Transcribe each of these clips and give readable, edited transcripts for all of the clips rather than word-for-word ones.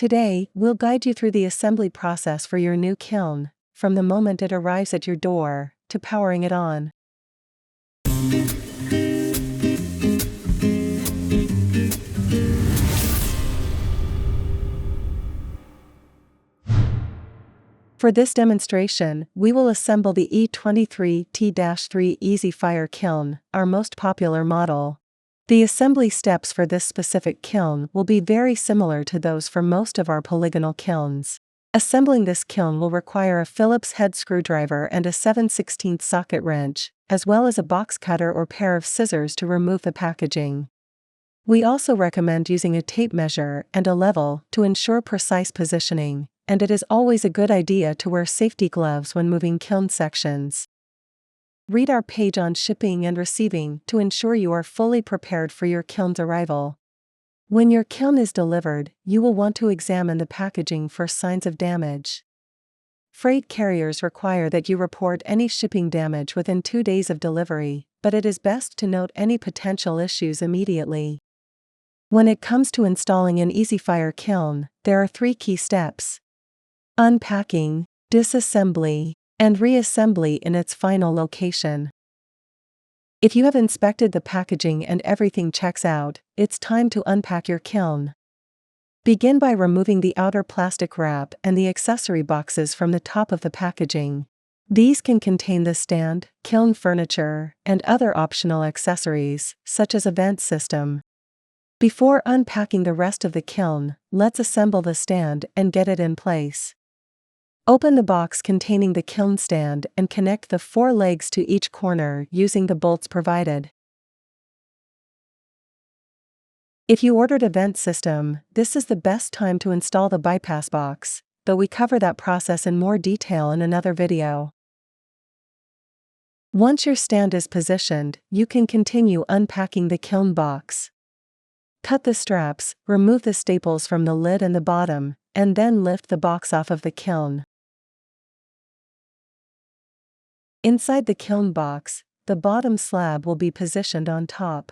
Today, we'll guide you through the assembly process for your new kiln, from the moment it arrives at your door, to powering it on. For this demonstration, we will assemble the E23T-3 Easy-Fire Kiln, our most popular model. The assembly steps for this specific kiln will be very similar to those for most of our polygonal kilns. Assembling this kiln will require a Phillips head screwdriver and a 7/16 socket wrench, as well as a box cutter or pair of scissors to remove the packaging. We also recommend using a tape measure and a level to ensure precise positioning, and it is always a good idea to wear safety gloves when moving kiln sections. Read our page on shipping and receiving to ensure you are fully prepared for your kiln's arrival. When your kiln is delivered, you will want to examine the packaging for signs of damage. Freight carriers require that you report any shipping damage within 2 days of delivery, but it is best to note any potential issues immediately. When it comes to installing an Easy-Fire kiln, there are 3 key steps: unpacking, disassembly, and reassembly in its final location. If you have inspected the packaging and everything checks out, it's time to unpack your kiln. Begin by removing the outer plastic wrap and the accessory boxes from the top of the packaging. These can contain the stand, kiln furniture, and other optional accessories, such as a vent system. Before unpacking the rest of the kiln, let's assemble the stand and get it in place. Open the box containing the kiln stand and connect the 4 legs to each corner using the bolts provided. If you ordered a vent system, this is the best time to install the bypass box, though we cover that process in more detail in another video. Once your stand is positioned, you can continue unpacking the kiln box. Cut the straps, remove the staples from the lid and the bottom, and then lift the box off of the kiln. Inside the kiln box, the bottom slab will be positioned on top.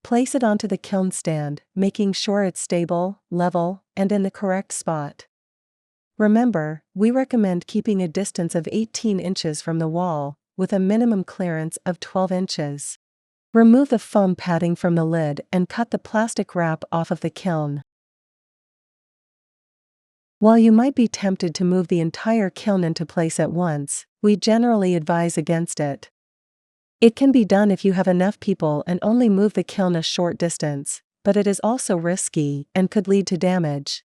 Place it onto the kiln stand, making sure it's stable, level, and in the correct spot. Remember, we recommend keeping a distance of 18 inches from the wall, with a minimum clearance of 12 inches. Remove the foam padding from the lid and cut the plastic wrap off of the kiln. While you might be tempted to move the entire kiln into place at once, we generally advise against it. It can be done if you have enough people and only move the kiln a short distance, but it is also risky and could lead to damage.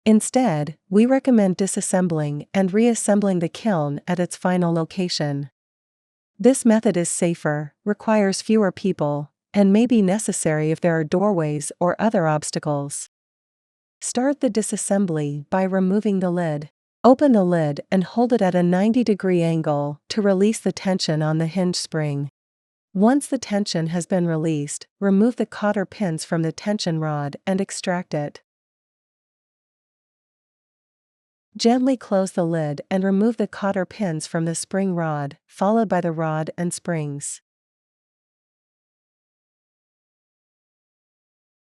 Instead, we recommend disassembling and reassembling the kiln at its final location. This method is safer, requires fewer people, and may be necessary if there are doorways or other obstacles. Start the disassembly by removing the lid. Open the lid and hold it at a 90-degree angle to release the tension on the hinge spring. Once the tension has been released, remove the cotter pins from the tension rod and extract it. Gently close the lid and remove the cotter pins from the spring rod, followed by the rod and springs.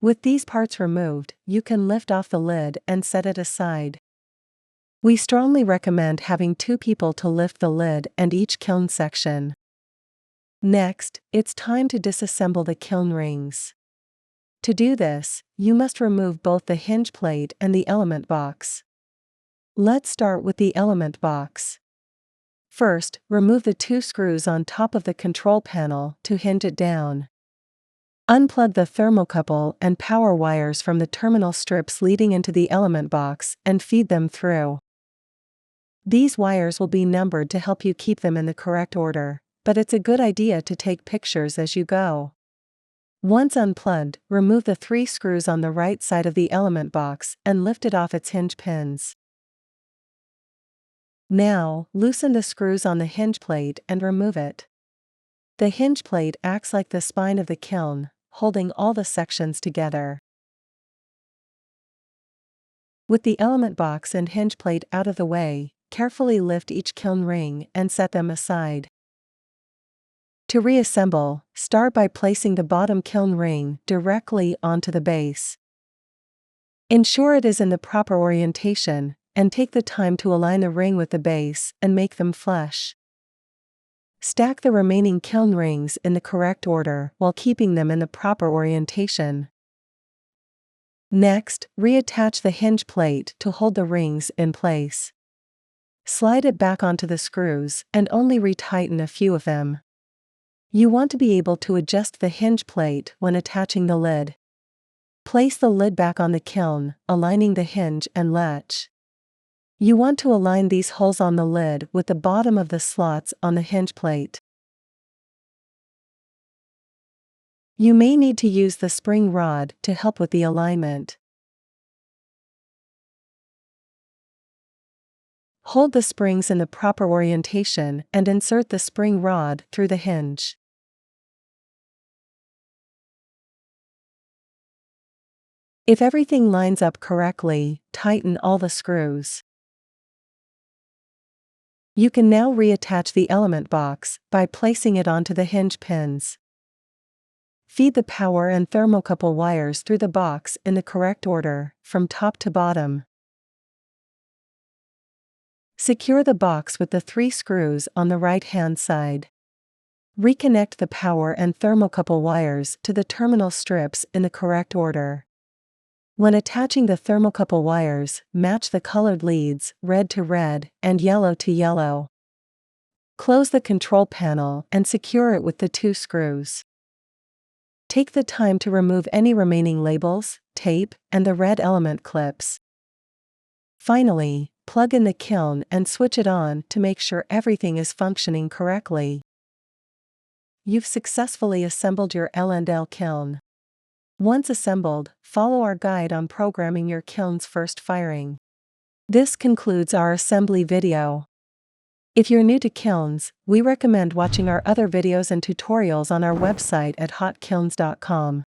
With these parts removed, you can lift off the lid and set it aside. We strongly recommend having 2 people to lift the lid and each kiln section. Next, it's time to disassemble the kiln rings. To do this, you must remove both the hinge plate and the element box. Let's start with the element box. First, remove the 2 screws on top of the control panel to hinge it down. Unplug the thermocouple and power wires from the terminal strips leading into the element box and feed them through. These wires will be numbered to help you keep them in the correct order, but it's a good idea to take pictures as you go. Once unplugged, remove the 3 screws on the right side of the element box and lift it off its hinge pins. Now, loosen the screws on the hinge plate and remove it. The hinge plate acts like the spine of the kiln, holding all the sections together. With the element box and hinge plate out of the way, carefully lift each kiln ring and set them aside. To reassemble, start by placing the bottom kiln ring directly onto the base. Ensure it is in the proper orientation, and take the time to align the ring with the base and make them flush. Stack the remaining kiln rings in the correct order while keeping them in the proper orientation. Next, reattach the hinge plate to hold the rings in place. Slide it back onto the screws and only retighten a few of them. You want to be able to adjust the hinge plate when attaching the lid. Place the lid back on the kiln, aligning the hinge and latch. You want to align these holes on the lid with the bottom of the slots on the hinge plate. You may need to use the spring rod to help with the alignment. Hold the springs in the proper orientation and insert the spring rod through the hinge. If everything lines up correctly, tighten all the screws. You can now reattach the element box by placing it onto the hinge pins. Feed the power and thermocouple wires through the box in the correct order, from top to bottom. Secure the box with the 3 screws on the right-hand side. Reconnect the power and thermocouple wires to the terminal strips in the correct order. When attaching the thermocouple wires, match the colored leads, red to red and yellow to yellow. Close the control panel and secure it with the 2 screws. Take the time to remove any remaining labels, tape, and the red element clips. Finally, plug in the kiln and switch it on to make sure everything is functioning correctly. You've successfully assembled your L&L kiln. Once assembled, follow our guide on programming your kiln's first firing. This concludes our assembly video. If you're new to kilns, we recommend watching our other videos and tutorials on our website at hotkilns.com.